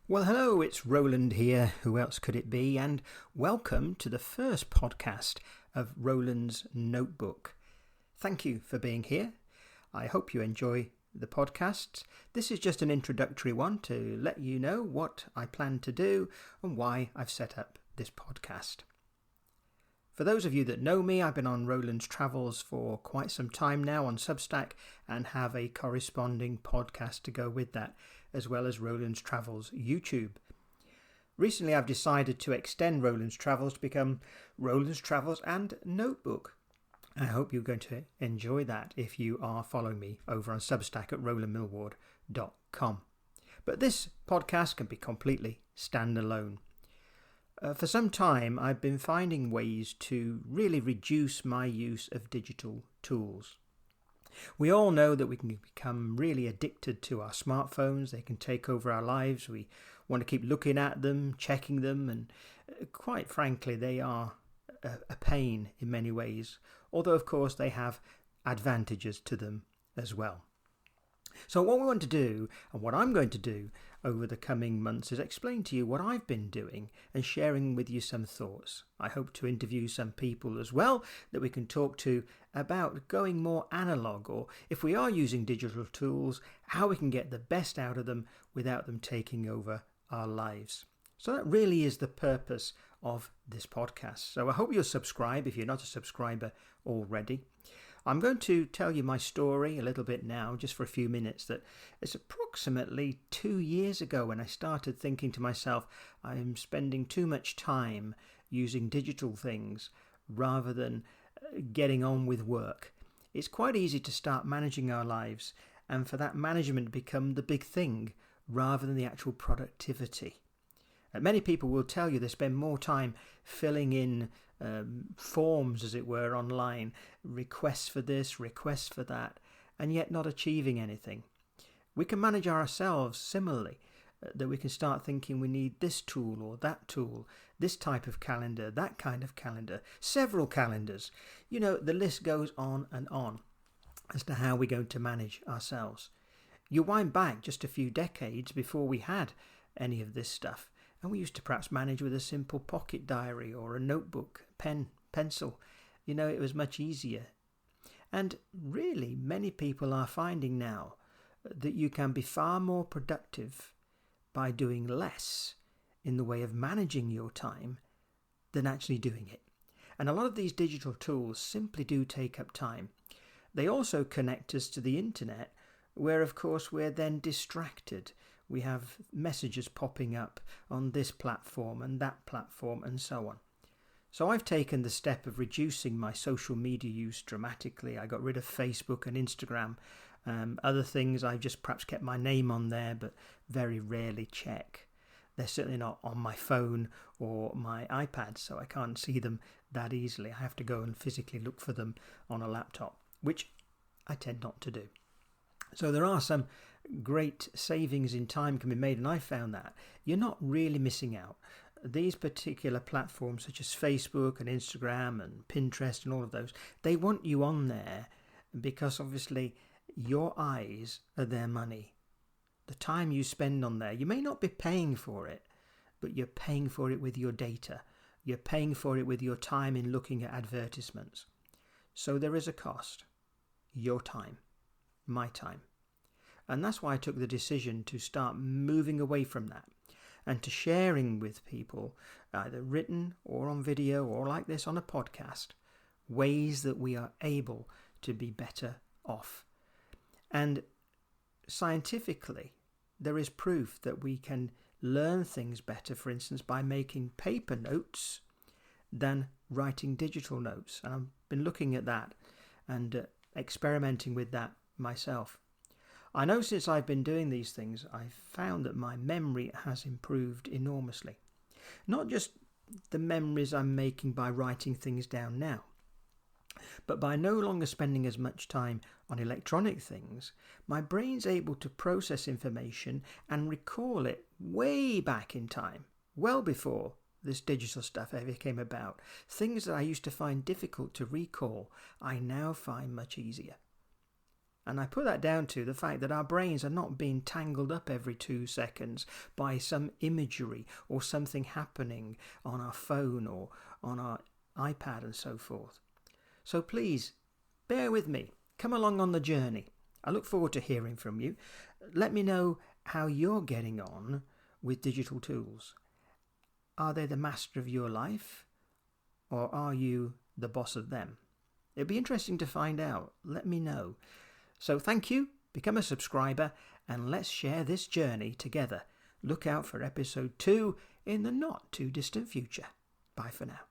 Well, hello, it's Roland here. Who else could it be? And welcome to the first podcast of Roland's Notebook. Thank you for being here. I hope you enjoy the podcast. This is just an introductory one to let you know what I plan to do and why I've set up this podcast. For those of you that know me, I've been on Roland's Travels for quite some time now on Substack and have a corresponding podcast to go with that, as well as Roland's Travels YouTube. Recently, I've decided to extend Roland's Travels to become Roland's Travels and Notebook. I hope you're going to enjoy that if you are following me over on Substack at rolandmillward.com. But this podcast can be completely standalone. For some time, I've been finding ways to really reduce my use of digital tools. We all know that we can become really addicted to our smartphones. They can take over our lives. We want to keep looking at them, checking them, and quite frankly, they are a pain in many ways, although of course they have advantages to them as well. So what we want to do, and what I'm going to do over the coming months, is explain to you what I've been doing and sharing with you some thoughts. I hope to interview some people as well that we can talk to about going more analog, or if we are using digital tools, how we can get the best out of them without them taking over our lives. So that really is the purpose of this podcast. So I hope you'll subscribe if you're not a subscriber already. I'm going to tell you my story a little bit now, just for a few minutes, that it's approximately 2 years ago when I started thinking to myself, I'm spending too much time using digital things rather than getting on with work. It's quite easy to start managing our lives and for that management to become the big thing rather than the actual productivity. Many people will tell you they spend more time filling in forms, as it were, online, requests for this, requests for that, and yet not achieving anything. We can manage ourselves similarly, that we can start thinking we need this tool or that tool, this type of calendar, that kind of calendar, several calendars. You know, the list goes on and on as to how we're going to manage ourselves. You wind back just a few decades before we had any of this stuff. And we used to perhaps manage with a simple pocket diary or a notebook, pen, pencil. You know, it was much easier. And really, many people are finding now that you can be far more productive by doing less in the way of managing your time than actually doing it. And a lot of these digital tools simply do take up time. They also connect us to the internet, where of course we're then distracted. We have messages popping up on this platform and that platform and so on. So I've taken the step of reducing my social media use dramatically. I got rid of Facebook and Instagram. Other things, I've just perhaps kept my name on there, but very rarely check. They're certainly not on my phone or my iPad, so I can't see them that easily. I have to go and physically look for them on a laptop, which I tend not to do. So there are some great savings in time can be made, and I found that you're not really missing out. These particular platforms such as Facebook and Instagram and Pinterest and all of those, they want you on there because obviously your eyes are their money. The time you spend on there, you may not be paying for it, but you're paying for it with your data. You're paying for it with your time in looking at advertisements. So there is a cost. Your time. My time. And that's why I took the decision to start moving away from that and to sharing with people, either written or on video or like this on a podcast, ways that we are able to be better off. And scientifically, there is proof that we can learn things better, for instance, by making paper notes than writing digital notes. And I've been looking at that and experimenting with that myself. I know since I've been doing these things, I've found that my memory has improved enormously. Not just the memories I'm making by writing things down now, but by no longer spending as much time on electronic things, my brain's able to process information and recall it way back in time, well before this digital stuff ever came about. Things that I used to find difficult to recall, I now find much easier. And I put that down to the fact that our brains are not being tangled up every 2 seconds by some imagery or something happening on our phone or on our iPad and so forth. So please, bear with me. Come along on the journey. I look forward to hearing from you. Let me know how you're getting on with digital tools. Are they the master of your life, or are you the boss of them? It'd be interesting to find out. Let me know. So thank you, become a subscriber, and let's share this journey together. Look out for episode 2 in the not too distant future. Bye for now.